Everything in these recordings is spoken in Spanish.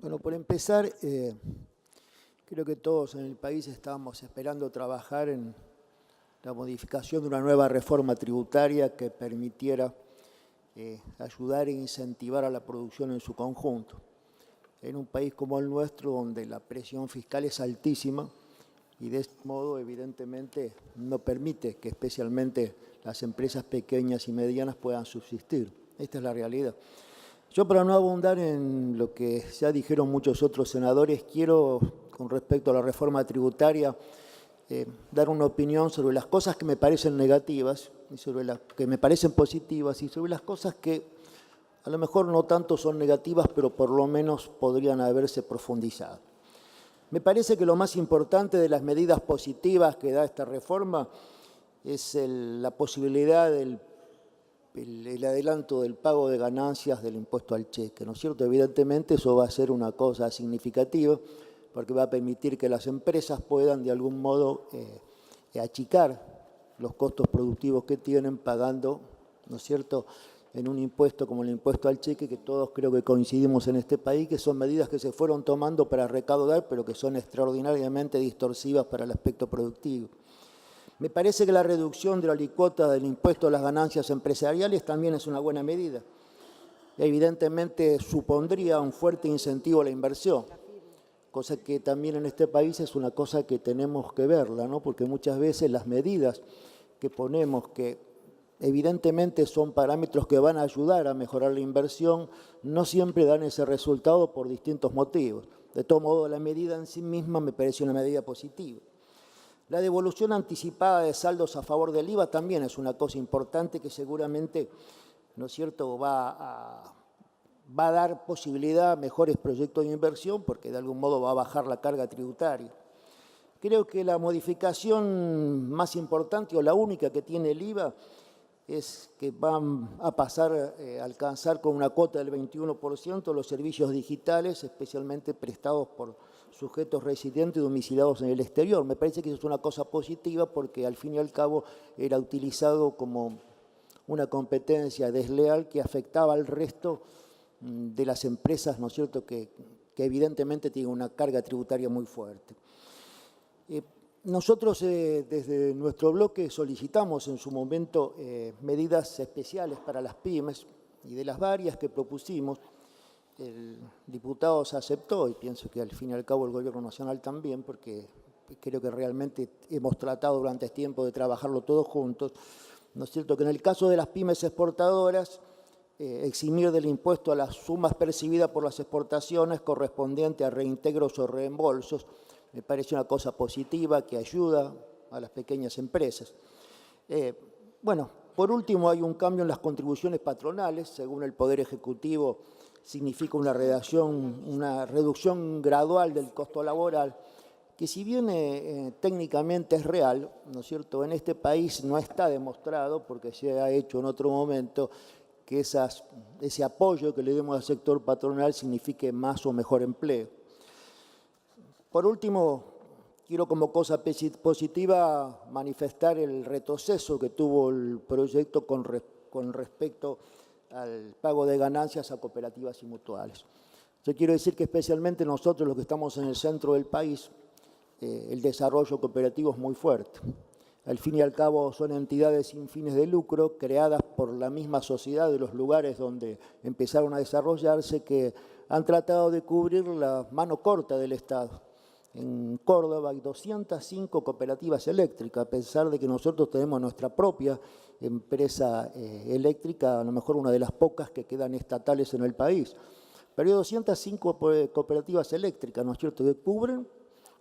Bueno, por empezar, creo que todos en el país estábamos esperando trabajar en la modificación de una nueva reforma tributaria que permitiera ayudar e incentivar a la producción en su conjunto. En un país como el nuestro, donde la presión fiscal es altísima y de este modo, evidentemente, no permite que especialmente las empresas pequeñas y medianas puedan subsistir. Esta es la realidad. Yo, para no abundar en lo que ya dijeron muchos otros senadores, quiero, con respecto a la reforma tributaria, dar una opinión sobre las cosas que me parecen negativas y sobre las que me parecen positivas y sobre las cosas que a lo mejor no tanto son negativas, pero por lo menos podrían haberse profundizado. Me parece que lo más importante de las medidas positivas que da esta reforma es la posibilidad del adelanto del pago de ganancias del impuesto al cheque, ¿no es cierto? Evidentemente eso va a ser una cosa significativa porque va a permitir que las empresas puedan de algún modo achicar los costos productivos que tienen pagando, ¿no es cierto?, en un impuesto como el impuesto al cheque, que todos creo que coincidimos en este país, que son medidas que se fueron tomando para recaudar, pero que son extraordinariamente distorsivas para el aspecto productivo. Me parece que la reducción de la alícuota del impuesto a las ganancias empresariales también es una buena medida. Evidentemente supondría un fuerte incentivo a la inversión, cosa que también en este país es una cosa que tenemos que verla, ¿no? Porque muchas veces las medidas que ponemos, que evidentemente son parámetros que van a ayudar a mejorar la inversión, no siempre dan ese resultado por distintos motivos. De todo modo, la medida en sí misma me parece una medida positiva. La devolución anticipada de saldos a favor del IVA también es una cosa importante que seguramente, ¿no es cierto?, va a dar posibilidad a mejores proyectos de inversión porque de algún modo va a bajar la carga tributaria. Creo que la modificación más importante o la única que tiene el IVA es que van a pasar a alcanzar con una cuota del 21% los servicios digitales, especialmente prestados por sujetos residentes domiciliados en el exterior. Me parece que eso es una cosa positiva porque al fin y al cabo era utilizado como una competencia desleal que afectaba al resto de las empresas, ¿no es cierto?, que evidentemente tienen una carga tributaria muy fuerte. Nosotros desde nuestro bloque solicitamos en su momento medidas especiales para las pymes y de las varias que propusimos, el diputado se aceptó y pienso que al fin y al cabo el Gobierno Nacional también, porque creo que realmente hemos tratado durante este tiempo de trabajarlo todos juntos, ¿no es cierto?, que en el caso de las pymes exportadoras, eximir del impuesto a las sumas percibidas por las exportaciones correspondiente a reintegros o reembolsos. Me parece una cosa positiva que ayuda a las pequeñas empresas. Bueno, por último, hay un cambio en las contribuciones patronales. Según el Poder Ejecutivo, significa una reducción gradual del costo laboral, que si bien técnicamente es real, ¿no es cierto?, en este país no está demostrado, porque se ha hecho en otro momento, que ese apoyo que le demos al sector patronal signifique más o mejor empleo. Por último, quiero como cosa positiva manifestar el retroceso que tuvo el proyecto con respecto al pago de ganancias a cooperativas y mutuales. Yo quiero decir que especialmente nosotros, los que estamos en el centro del país, el desarrollo cooperativo es muy fuerte. Al fin y al cabo son entidades sin fines de lucro creadas por la misma sociedad de los lugares donde empezaron a desarrollarse, que han tratado de cubrir la mano corta del Estado. En Córdoba hay 205 cooperativas eléctricas, a pesar de que nosotros tenemos nuestra propia empresa eléctrica, a lo mejor una de las pocas que quedan estatales en el país. Pero hay 205 cooperativas eléctricas, ¿no es cierto?, que cubren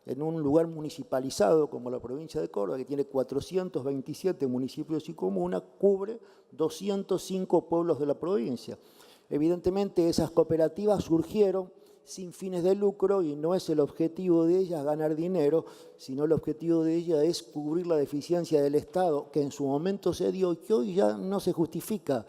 en un lugar municipalizado como la provincia de Córdoba, que tiene 427 municipios y comunas, cubre 205 pueblos de la provincia. Evidentemente esas cooperativas surgieron sin fines de lucro y no es el objetivo de ellas ganar dinero, sino el objetivo de ellas es cubrir la deficiencia del Estado, que en su momento se dio y que hoy ya no se justifica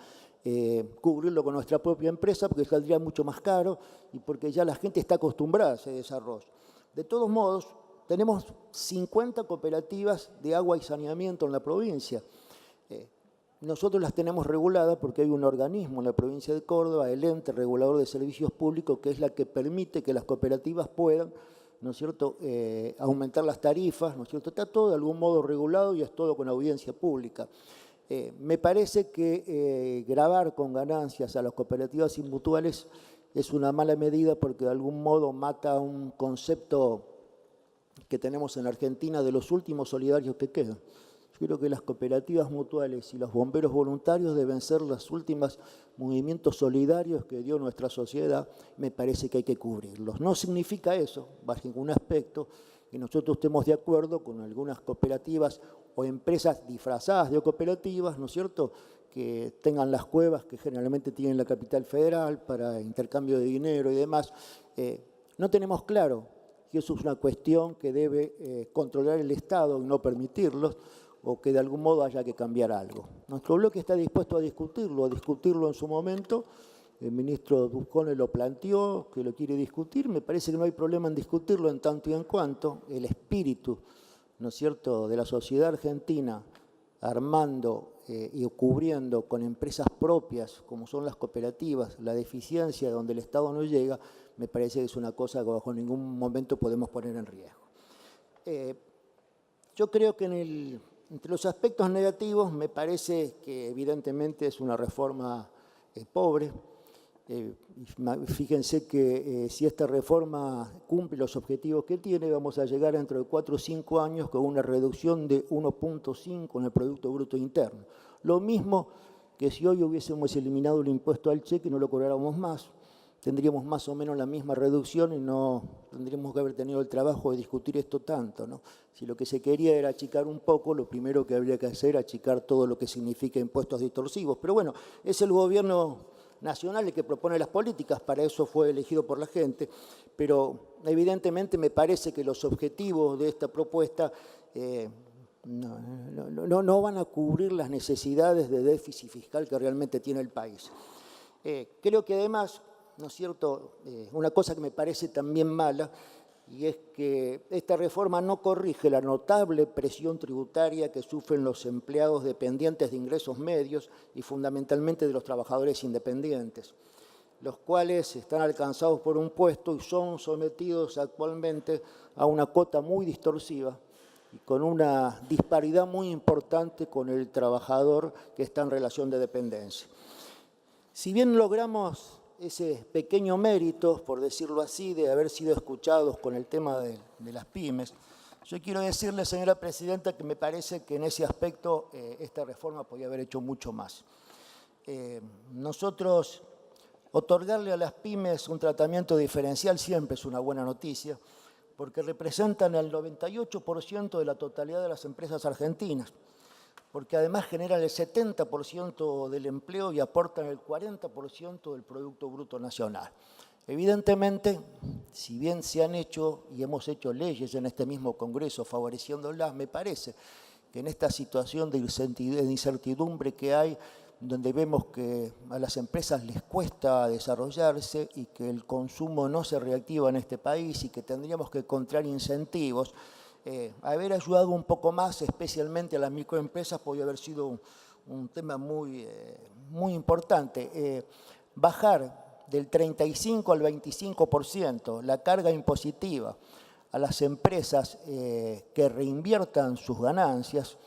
cubrirlo con nuestra propia empresa porque saldría mucho más caro y porque ya la gente está acostumbrada a ese desarrollo. De todos modos, tenemos 50 cooperativas de agua y saneamiento en la provincia. nosotros las tenemos reguladas porque hay un organismo en la provincia de Córdoba, el ente regulador de servicios públicos, que es la que permite que las cooperativas puedan, ¿no es cierto?, aumentar las tarifas, ¿no es cierto? Está todo de algún modo regulado y es todo con audiencia pública. Me parece que gravar con ganancias a las cooperativas y mutuales es una mala medida porque de algún modo mata un concepto que tenemos en Argentina de los últimos solidarios que quedan. Yo creo que las cooperativas mutuales y los bomberos voluntarios deben ser los últimos movimientos solidarios que dio nuestra sociedad. Me parece que hay que cubrirlos. No significa eso, bajo ningún aspecto, que nosotros estemos de acuerdo con algunas cooperativas o empresas disfrazadas de cooperativas, ¿no es cierto?, que tengan las cuevas que generalmente tienen la capital federal para intercambio de dinero y demás. No tenemos claro que eso es una cuestión que debe controlar el Estado y no permitirlo, o que de algún modo haya que cambiar algo. Nuestro bloque está dispuesto a discutirlo en su momento. El ministro Buscone lo planteó, que lo quiere discutir. Me parece que no hay problema en discutirlo en tanto y en cuanto el espíritu, ¿no es cierto?, de la sociedad argentina armando y cubriendo con empresas propias, como son las cooperativas, la deficiencia donde el Estado no llega, me parece que es una cosa que bajo ningún momento podemos poner en riesgo. Yo creo que entre los aspectos negativos me parece que evidentemente es una reforma pobre. Fíjense que si esta reforma cumple los objetivos que tiene, vamos a llegar dentro de 4 o 5 años con una reducción de 1,5 en el Producto Bruto Interno. Lo mismo que si hoy hubiésemos eliminado el impuesto al cheque y no lo cobráramos más, tendríamos más o menos la misma reducción y no tendríamos que haber tenido el trabajo de discutir esto tanto, ¿no? Si lo que se quería era achicar un poco, lo primero que habría que hacer es achicar todo lo que significa impuestos distorsivos. Pero bueno, es el gobierno nacional el que propone las políticas, para eso fue elegido por la gente, pero evidentemente me parece que los objetivos de esta propuesta no van a cubrir las necesidades de déficit fiscal que realmente tiene el país. Creo que además, ¿no es cierto?, una cosa que me parece también mala, y es que esta reforma no corrige la notable presión tributaria que sufren los empleados dependientes de ingresos medios y fundamentalmente de los trabajadores independientes, los cuales están alcanzados por un puesto y son sometidos actualmente a una cuota muy distorsiva y con una disparidad muy importante con el trabajador que está en relación de dependencia. Si bien logramos ese pequeño mérito, por decirlo así, de haber sido escuchados con el tema de las pymes, yo quiero decirle, señora presidenta, que me parece que en ese aspecto esta reforma podía haber hecho mucho más. Nosotros, otorgarle a las pymes un tratamiento diferencial siempre es una buena noticia, porque representan el 98% de la totalidad de las empresas argentinas, porque además generan el 70% del empleo y aportan el 40% del Producto Bruto Nacional. Evidentemente, si bien se han hecho y hemos hecho leyes en este mismo Congreso favoreciéndolas, me parece que en esta situación de incertidumbre que hay, donde vemos que a las empresas les cuesta desarrollarse y que el consumo no se reactiva en este país y que tendríamos que encontrar incentivos, haber ayudado un poco más, especialmente a las microempresas, podría haber sido un tema muy importante. Bajar del 35 al 25% la carga impositiva a las empresas que reinviertan sus ganancias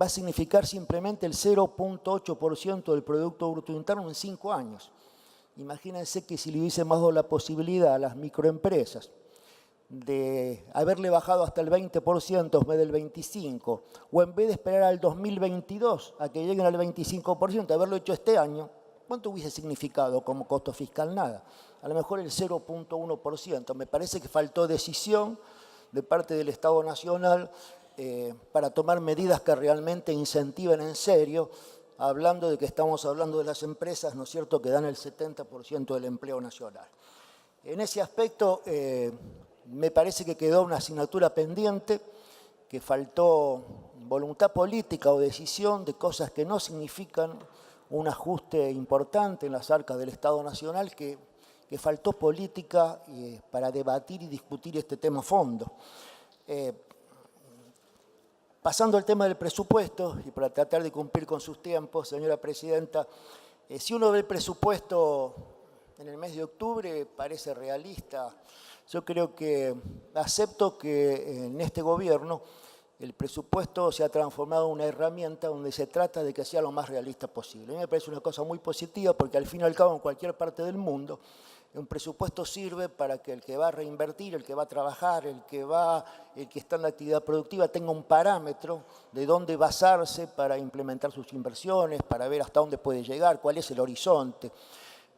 va a significar simplemente el 0,8% del Producto Bruto Interno en 5 años. Imagínense que si le hubiésemos dado la posibilidad a las microempresas de haberle bajado hasta el 20% en vez del 25%, o en vez de esperar al 2022 a que lleguen al 25%, haberlo hecho este año, ¿cuánto hubiese significado como costo fiscal? Nada. A lo mejor el 0,1%. Me parece que faltó decisión de parte del Estado Nacional para tomar medidas que realmente incentiven en serio, hablando de que estamos hablando de las empresas, ¿no es cierto?, que dan el 70% del empleo nacional. En ese aspecto, me parece que quedó una asignatura pendiente, que faltó voluntad política o decisión de cosas que no significan un ajuste importante en las arcas del Estado Nacional, que faltó política para debatir y discutir este tema a fondo. Pasando al tema del presupuesto, y para tratar de cumplir con sus tiempos, señora presidenta, si uno ve el presupuesto en el mes de octubre, parece realista. Yo creo que acepto que en este gobierno el presupuesto se ha transformado en una herramienta donde se trata de que sea lo más realista posible. A mí me parece una cosa muy positiva porque al fin y al cabo en cualquier parte del mundo un presupuesto sirve para que el que va a reinvertir, el que va a trabajar, el que está en la actividad productiva tenga un parámetro de dónde basarse para implementar sus inversiones, para ver hasta dónde puede llegar, cuál es el horizonte.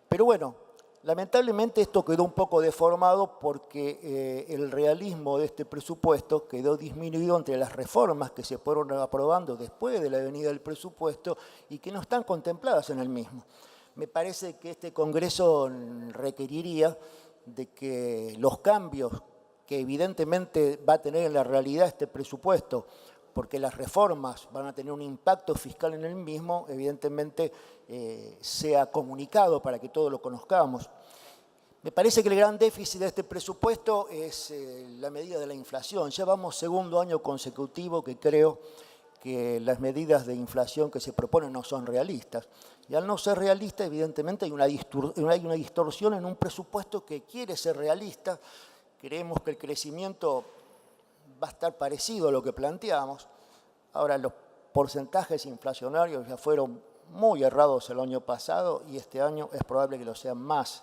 Pero bueno, lamentablemente esto quedó un poco deformado porque el realismo de este presupuesto quedó disminuido entre las reformas que se fueron aprobando después de la venida del presupuesto y que no están contempladas en el mismo. Me parece que este Congreso requeriría de que los cambios que evidentemente va a tener en la realidad este presupuesto, porque las reformas van a tener un impacto fiscal en el mismo, evidentemente sea comunicado para que todos lo conozcamos. Me parece que el gran déficit de este presupuesto es la medida de la inflación. Ya vamos segundo año consecutivo que creo que las medidas de inflación que se proponen no son realistas. Y al no ser realista, evidentemente hay una distorsión en un presupuesto que quiere ser realista. Creemos que el crecimiento va a estar parecido a lo que planteamos. Ahora, los porcentajes inflacionarios ya fueron muy errados el año pasado y este año es probable que lo sean más.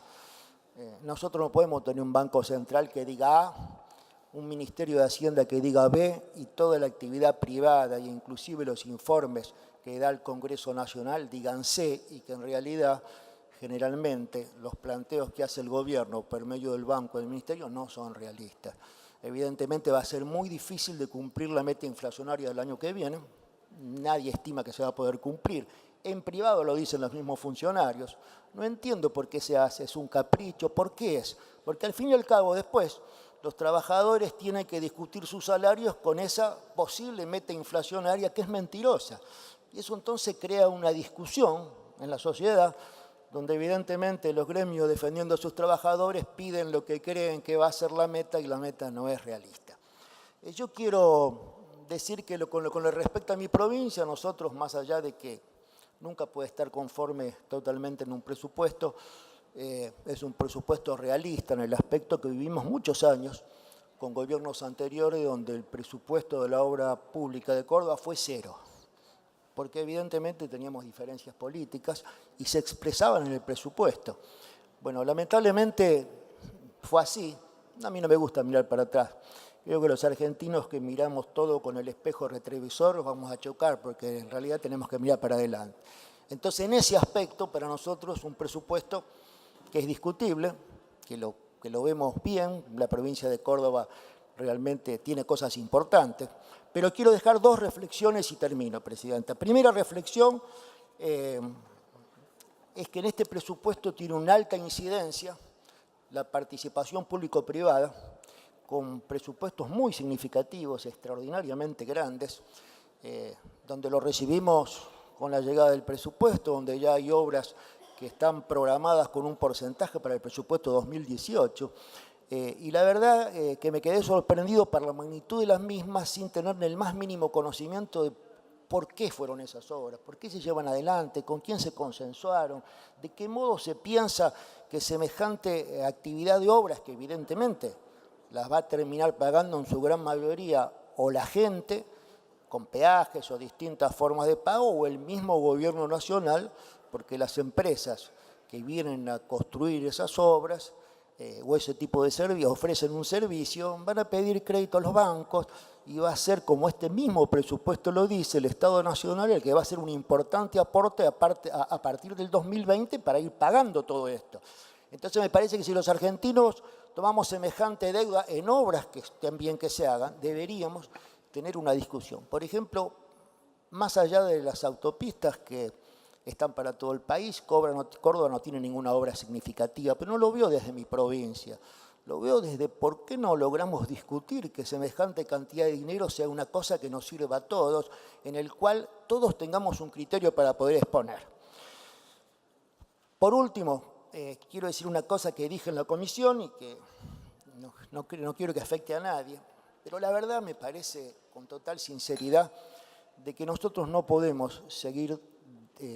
Nosotros no podemos tener un banco central que diga A, un Ministerio de Hacienda que diga B y toda la actividad privada e inclusive los informes que da el Congreso Nacional digan C y que en realidad generalmente los planteos que hace el gobierno por medio del banco y del ministerio no son realistas. Evidentemente va a ser muy difícil de cumplir la meta inflacionaria del año que viene. Nadie estima que se va a poder cumplir. En privado lo dicen los mismos funcionarios. No entiendo por qué se hace, es un capricho. ¿Por qué es? Porque al fin y al cabo después los trabajadores tienen que discutir sus salarios con esa posible meta inflacionaria que es mentirosa. Y eso entonces crea una discusión en la sociedad donde evidentemente los gremios defendiendo a sus trabajadores piden lo que creen que va a ser la meta y la meta no es realista. Yo quiero decir que con lo que respecta a mi provincia, nosotros más allá de que nunca puede estar conforme totalmente en un presupuesto, es un presupuesto realista en el aspecto que vivimos muchos años con gobiernos anteriores donde el presupuesto de la obra pública de Córdoba fue cero, porque evidentemente teníamos diferencias políticas y se expresaban en el presupuesto. Bueno, lamentablemente fue así. A mí no me gusta mirar para atrás. Creo que los argentinos que miramos todo con el espejo retrovisor vamos a chocar porque en realidad tenemos que mirar para adelante. Entonces, en ese aspecto, para nosotros, un presupuesto que es discutible, que lo vemos bien, la provincia de Córdoba realmente tiene cosas importantes, pero quiero dejar dos reflexiones y termino, Presidenta. Primera reflexión es que en este presupuesto tiene una alta incidencia la participación público-privada, con presupuestos muy significativos, extraordinariamente grandes, donde lo recibimos con la llegada del presupuesto, donde ya hay obras que están programadas con un porcentaje para el presupuesto 2018. Y la verdad que me quedé sorprendido por la magnitud de las mismas sin tener el más mínimo conocimiento de por qué fueron esas obras, por qué se llevan adelante, con quién se consensuaron, de qué modo se piensa que semejante actividad de obras, que evidentemente las va a terminar pagando en su gran mayoría o la gente, con peajes o distintas formas de pago, o el mismo gobierno nacional, porque las empresas que vienen a construir esas obras o ese tipo de servicios, ofrecen un servicio, van a pedir crédito a los bancos y va a ser, como este mismo presupuesto lo dice, el Estado Nacional el que va a hacer un importante aporte a partir del 2020 para ir pagando todo esto. Entonces me parece que si los argentinos tomamos semejante deuda en obras que estén bien que se hagan, deberíamos tener una discusión. Por ejemplo, más allá de las autopistas que están para todo el país, Córdoba no tiene ninguna obra significativa, pero no lo veo desde mi provincia. Lo veo desde por qué no logramos discutir que semejante cantidad de dinero sea una cosa que nos sirva a todos, en el cual todos tengamos un criterio para poder exponer. Por último, quiero decir una cosa que dije en la comisión y que no quiero que afecte a nadie. Pero la verdad me parece, con total sinceridad, de que nosotros no podemos seguir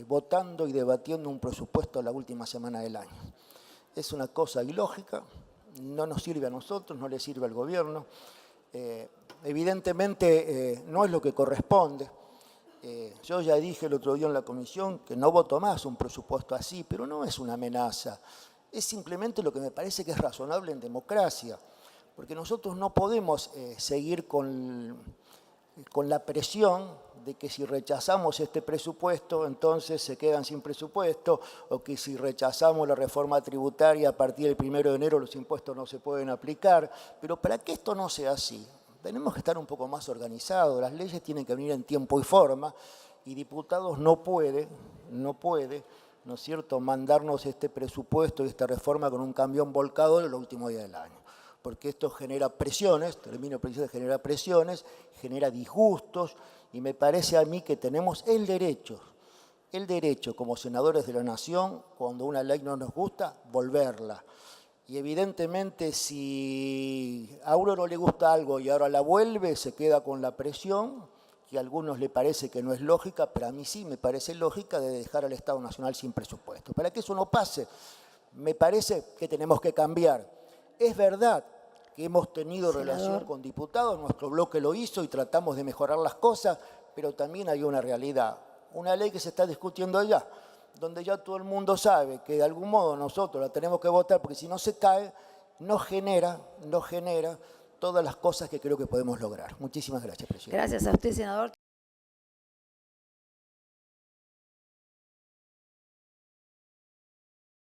votando y debatiendo un presupuesto la última semana del año. Es una cosa ilógica, no nos sirve a nosotros, no le sirve al gobierno. Evidentemente no es lo que corresponde. Yo ya dije el otro día en la comisión que no voto más un presupuesto así, pero no es una amenaza. Es simplemente lo que me parece que es razonable en democracia, porque nosotros no podemos seguir con la presión de que si rechazamos este presupuesto, entonces se quedan sin presupuesto, o que si rechazamos la reforma tributaria, a partir del 1 de enero los impuestos no se pueden aplicar. Pero para que esto no sea así, tenemos que estar un poco más organizados, las leyes tienen que venir en tiempo y forma, y Diputados no puede, ¿no es cierto?, mandarnos este presupuesto y esta reforma con un camión volcado en los últimos días del año. Porque esto genera presiones, genera presiones, genera disgustos, y me parece a mí que tenemos el derecho como senadores de la Nación, cuando una ley no nos gusta, volverla. Y evidentemente si a uno no le gusta algo y ahora la vuelve, se queda con la presión, que a algunos le parece que no es lógica, pero a mí sí me parece lógica, de dejar al Estado Nacional sin presupuesto. Para que eso no pase, me parece que tenemos que cambiar. Es verdad que hemos tenido relación con diputados, nuestro bloque lo hizo y tratamos de mejorar las cosas, pero también hay una realidad, una ley que se está discutiendo allá, donde ya todo el mundo sabe que de algún modo nosotros la tenemos que votar, porque si no se cae, no genera todas las cosas que creo que podemos lograr. Muchísimas gracias, presidente. Gracias a usted, senador.